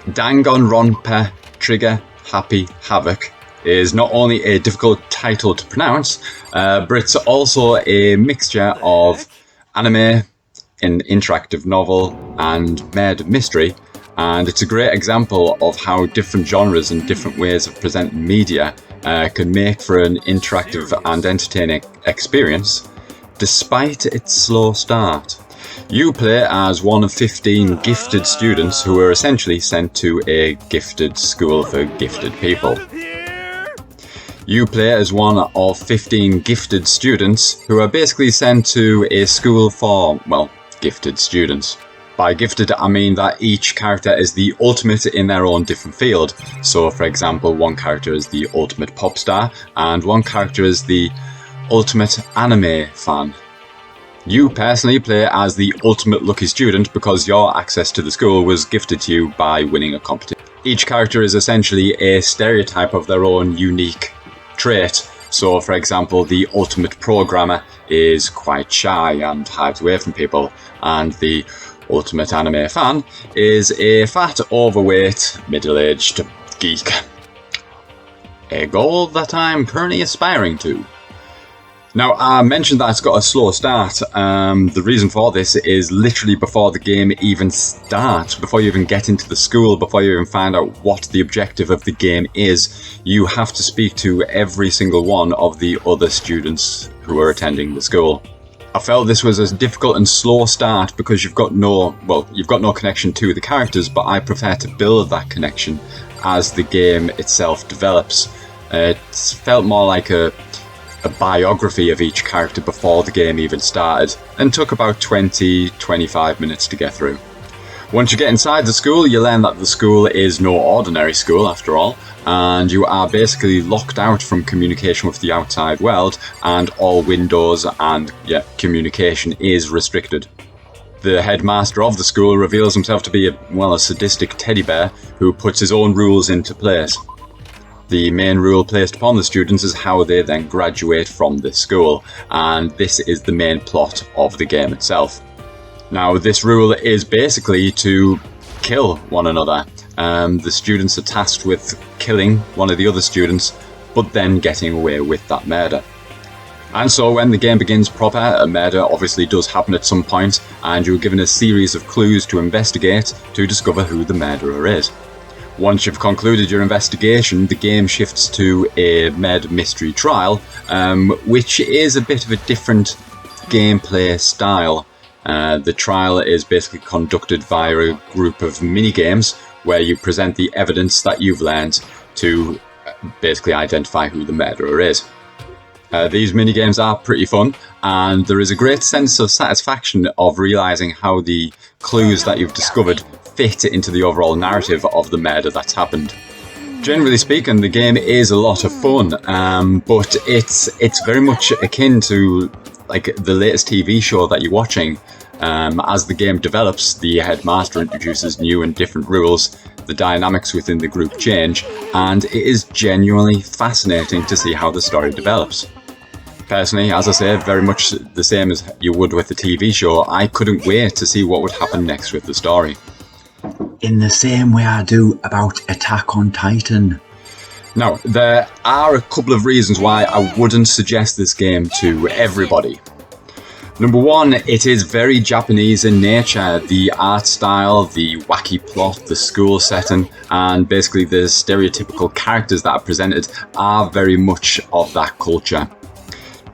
Danganronpa Trigger Happy Havoc is not only a difficult title to pronounce, but it's also a mixture of anime, an interactive novel, and murder mystery, and it's a great example of how different genres and different ways of presenting media can make for an interactive and entertaining experience, despite its slow start. You play as one of 15 gifted students who are essentially sent to a gifted school for gifted people. You play as one of 15 gifted students who are basically sent to a school for, well, gifted students. By gifted, I mean that each character is the ultimate in their own different field. So, for example, one character is the ultimate pop star, and one character is the ultimate anime fan. You personally play as the ultimate lucky student because your access to the school was gifted to you by winning a competition. Each character is essentially a stereotype of their own unique trait. So, for example, the ultimate programmer is quite shy and hides away from people, and the ultimate anime fan is a fat, overweight, middle-aged geek. A goal that I'm currently aspiring to. Now, I mentioned that it's got a slow start. The reason for this is literally before the game even starts, before you even get into the school, before you even find out what the objective of the game is, you have to speak to every single one of the other students who are attending the school. I felt this was a difficult and slow start because you've got no connection to the characters, but I prefer to build that connection as the game itself develops. It felt more like a biography of each character before the game even started, and took about 20-25 minutes to get through. Once you get inside the school, you learn that the school is no ordinary school after all, and you are basically locked out from communication with the outside world, and all windows and communication is restricted. The headmaster of the school reveals himself to be a sadistic teddy bear who puts his own rules into place. The main rule placed upon the students is how they then graduate from this school, and this is the main plot of the game itself. Now, this rule is basically to kill one another. The students are tasked with killing one of the other students, but then getting away with that murder. And so when the game begins proper, a murder obviously does happen at some point, and you're given a series of clues to investigate to discover who the murderer is. Once you've concluded your investigation, the game shifts to a murder mystery trial, which is a bit of a different gameplay style. The trial is basically conducted via a group of mini-games where you present the evidence that you've learned to basically identify who the murderer is. These mini-games are pretty fun, and there is a great sense of satisfaction of realising how the clues that you've discovered fit into the overall narrative of the murder that's happened. Generally speaking, the game is a lot of fun, but it's very much akin to like the latest TV show that you're watching. As the game develops, the headmaster introduces new and different rules, the dynamics within the group change, and it is genuinely fascinating to see how the story develops. Personally, as I say, very much the same as you would with the TV show, I couldn't wait to see what would happen next with the story. In the same way I do about Attack on Titan. Now, there are a couple of reasons why I wouldn't suggest this game to everybody. Number one, it is very Japanese in nature. The art style, the wacky plot, the school setting, and basically the stereotypical characters that are presented are very much of that culture.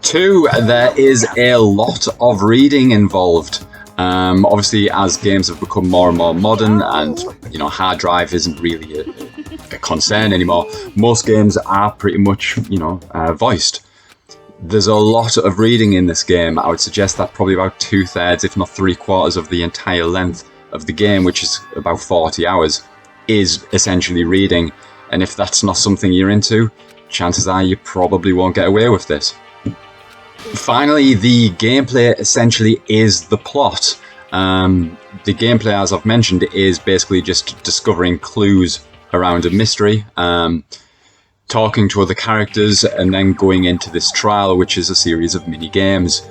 Two, there is a lot of reading involved. Obviously, as games have become more and more modern, and hard drive isn't really a concern anymore, most games are pretty much voiced. There's a lot of reading in this game. I would suggest that probably about 2/3, if not 3/4 of the entire length of the game, which is about 40 hours, is essentially reading. And if that's not something you're into, chances are you probably won't get away with this. Finally, the gameplay essentially is the plot. The gameplay, as I've mentioned, is basically just discovering clues around a mystery, talking to other characters, and then going into this trial, which is a series of mini games.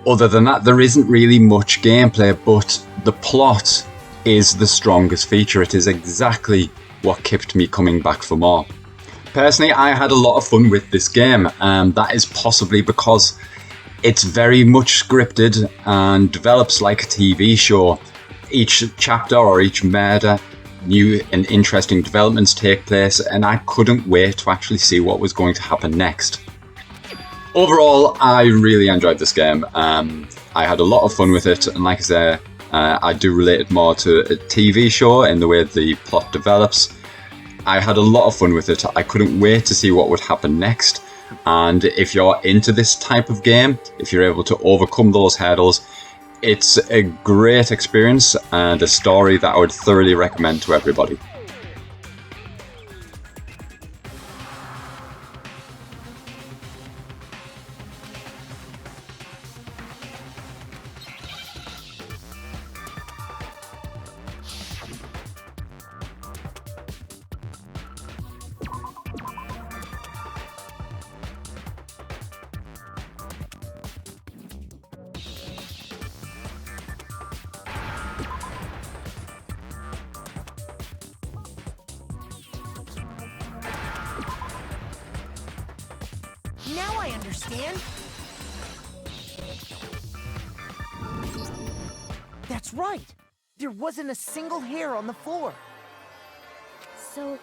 Other than that, there isn't really much gameplay, but the plot is the strongest feature. It is exactly what kept me coming back for more. Personally, I had a lot of fun with this game, and that is possibly because it's very much scripted and develops like a TV show. Each chapter or each murder, new and interesting developments take place, and I couldn't wait to actually see what was going to happen next. Overall, I really enjoyed this game. I had a lot of fun with it, and like I say, I do relate it more to a TV show in the way the plot develops. I had a lot of fun with it. I couldn't wait to see what would happen next. And if you're into this type of game, if you're able to overcome those hurdles, it's a great experience and a story that I would thoroughly recommend to everybody. Now I understand. That's right. There wasn't a single hair on the floor. So,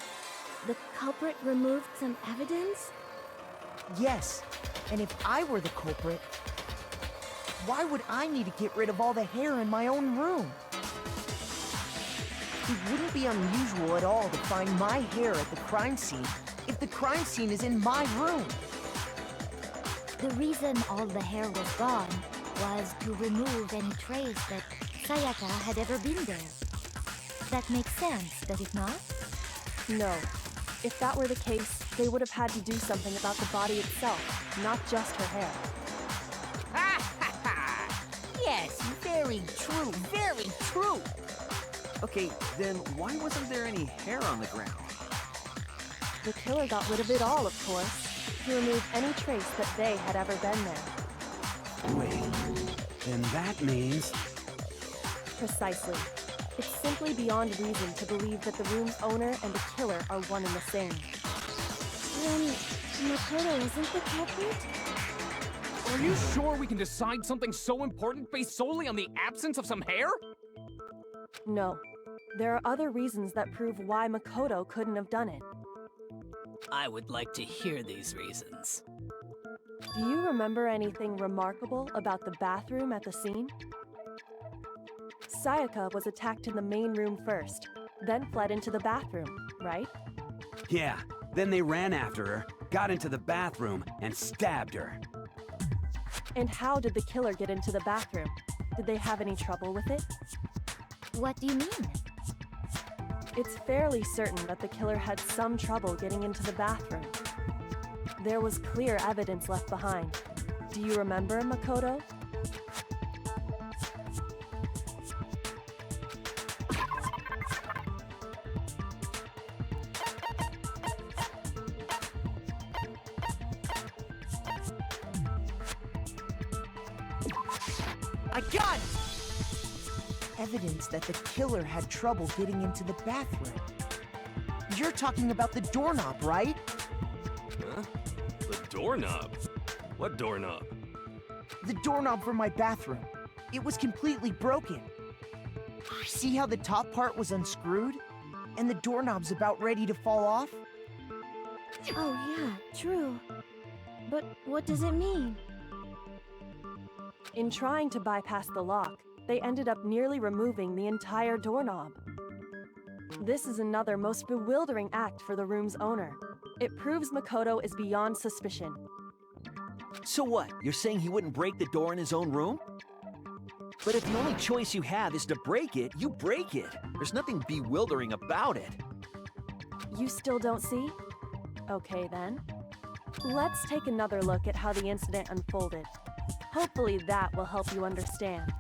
the culprit removed some evidence? Yes, and if I were the culprit, why would I need to get rid of all the hair in my own room? It wouldn't be unusual at all to find my hair at the crime scene if the crime scene is in my room. The reason all the hair was gone was to remove any trace that Sayaka had ever been there. That makes sense, does it not? No. If that were the case, they would have had to do something about the body itself, not just her hair. Yes, very true, very true. Okay, then why wasn't there any hair on the ground? The killer got rid of it all, of course. He removed any trace that they had ever been there. Wait, then that means... Precisely. It's simply beyond reason to believe that the room's owner and the killer are one and the same. Then, Makoto isn't the culprit? Are you sure we can decide something so important based solely on the absence of some hair? No. There are other reasons that prove why Makoto couldn't have done it. I would like to hear these reasons. Do you remember anything remarkable about the bathroom at the scene? Sayaka was attacked in the main room first, then fled into the bathroom, right? Yeah, then they ran after her, got into the bathroom, and stabbed her. And how did the killer get into the bathroom? Did they have any trouble with it? What do you mean? It's fairly certain that the killer had some trouble getting into the bathroom. There was clear evidence left behind. Do you remember, Makoto? I got it! Evidence that the killer had trouble getting into the bathroom. You're talking about the doorknob, right? Huh? The doorknob? What doorknob? The doorknob for my bathroom. It was completely broken. See how the top part was unscrewed? And the doorknob's about ready to fall off? Oh yeah, true. But what does it mean? In trying to bypass the lock, they ended up nearly removing the entire doorknob. This is another most bewildering act for the room's owner. It proves Makoto is beyond suspicion. So what? You're saying he wouldn't break the door in his own room? But if the only choice you have is to break it, you break it. There's nothing bewildering about it. You still don't see? Okay then. Let's take another look at how the incident unfolded. Hopefully that will help you understand.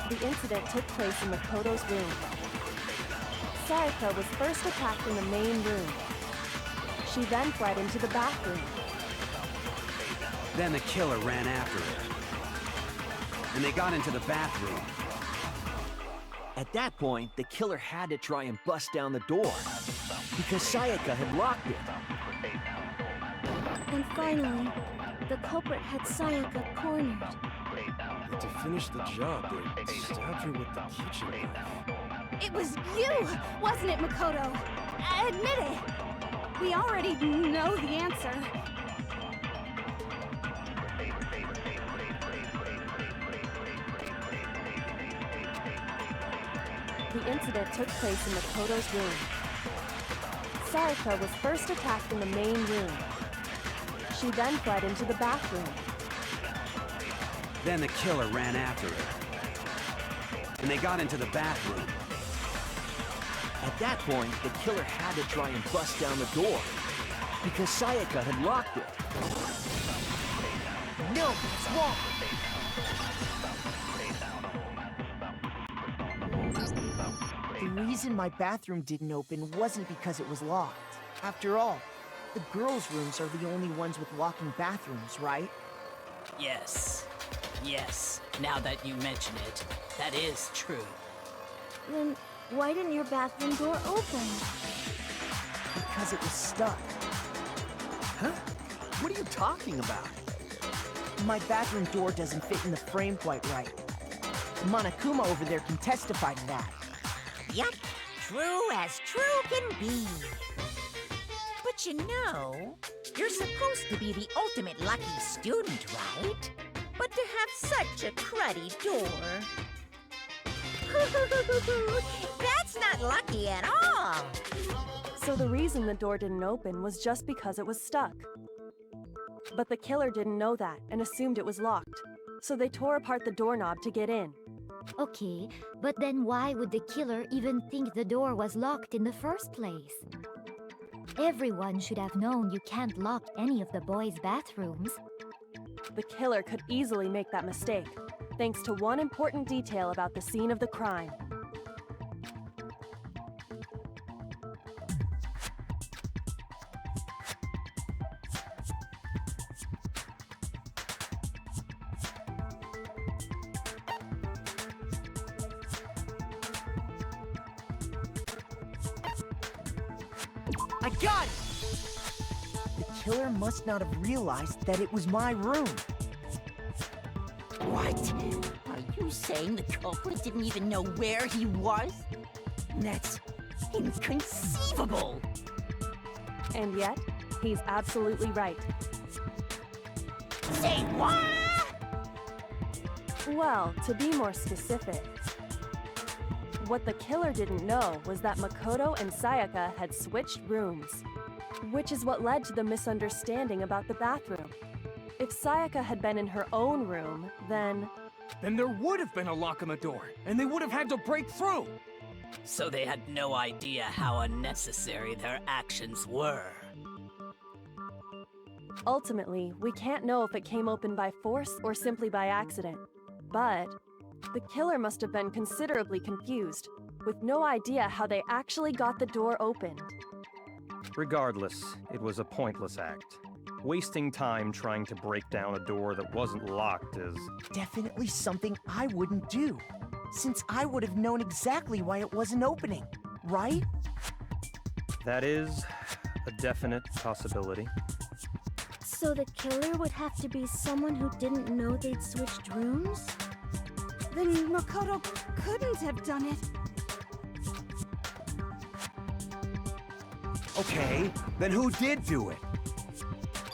The incident took place in Makoto's room. Sayaka was first attacked in the main room. She then fled into the bathroom. Then the killer ran after her. And they got into the bathroom. At that point, the killer had to try and bust down the door because Sayaka had locked it. And finally, the culprit had Sayaka cornered. To finish the job, they stabbed her with the kitchen knife. It was you, wasn't it, Makoto? Admit it! We already know the answer. The incident took place in Makoto's room. Sayaka was first attacked in the main room. She then fled into the bathroom. Then the killer ran after her. And they got into the bathroom. At that point, the killer had to try and bust down the door because Sayaka had locked it. No, it's wrong. The reason my bathroom didn't open wasn't because it was locked. After all, the girls' rooms are the only ones with locking bathrooms, right? Yes. Yes. Now that you mention it, that is true. Then why didn't your bathroom door open? Because it was stuck. Huh? What are you talking about? My bathroom door doesn't fit in the frame quite right. Monokuma over there can testify to that. Yup, true as true can be. But you know, you're supposed to be the ultimate lucky student, right? But to have such a cruddy door... That's not lucky at all! So the reason the door didn't open was just because it was stuck. But the killer didn't know that and assumed it was locked. So they tore apart the doorknob to get in. Okay, but then why would the killer even think the door was locked in the first place? Everyone should have known you can't lock any of the boys' bathrooms. The killer could easily make that mistake, thanks to one important detail about the scene of the crime. I got it! The killer must not have realized that it was my room. What? Are you saying the culprit didn't even know where he was? That's inconceivable! And yet, he's absolutely right. Say what? Well, to be more specific, what the killer didn't know was that Makoto and Sayaka had switched rooms, which is what led to the misunderstanding about the bathroom. If Sayaka had been in her own room, then there would have been a lock on the door, and they would have had to break through! So they had no idea how unnecessary their actions were. Ultimately, we can't know if it came open by force or simply by accident. But the killer must have been considerably confused, with no idea how they actually got the door opened. Regardless, it was a pointless act. Wasting time trying to break down a door that wasn't locked is... Definitely something I wouldn't do, since I would have known exactly why it wasn't opening, right? That is a definite possibility. So the killer would have to be someone who didn't know they'd switched rooms? Then Makoto couldn't have done it. Okay, then who did do it?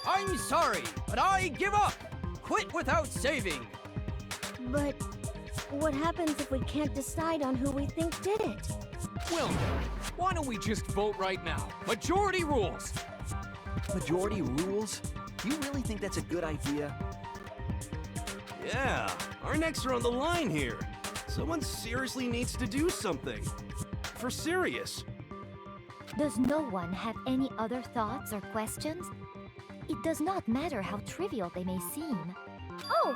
I'm sorry, but I give up! Quit without saving! But what happens if we can't decide on who we think did it? Well then, why don't we just vote right now? Majority rules! Majority rules? Do you really think that's a good idea? Yeah, our necks are on the line here. Someone seriously needs to do something. For serious. Does no one have any other thoughts or questions? It does not matter how trivial they may seem. Oh,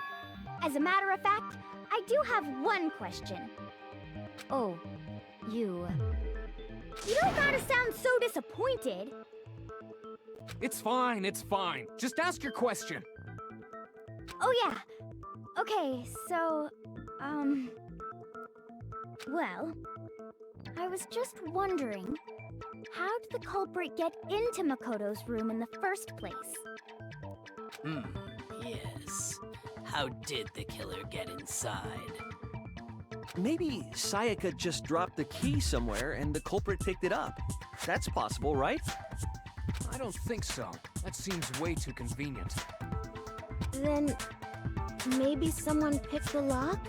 as a matter of fact, I I do have one question. Oh, you. You don't gotta sound so disappointed. It's fine, it's fine. Just ask your question. Oh yeah. Okay, so, well, I was just wondering, how did the culprit get into Makoto's room in the first place? Yes. How did the killer get inside? Maybe Sayaka just dropped the key somewhere and the culprit picked it up. That's possible, right? I don't think so. That seems way too convenient. Then maybe someone picked the lock?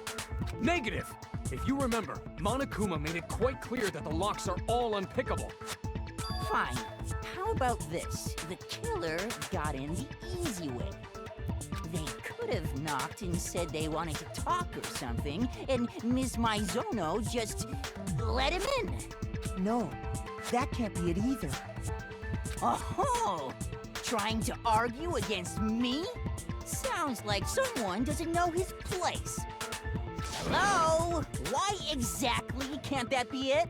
Negative! If you remember, Monokuma made it quite clear that the locks are all unpickable. Fine. How about this? The killer got in the easy way. They could have knocked and said they wanted to talk or something, and Ms. Maizono just let him in. No, that can't be it either. Oh, trying to argue against me? Sounds like someone doesn't know his place. Hello? Why exactly can't that be it?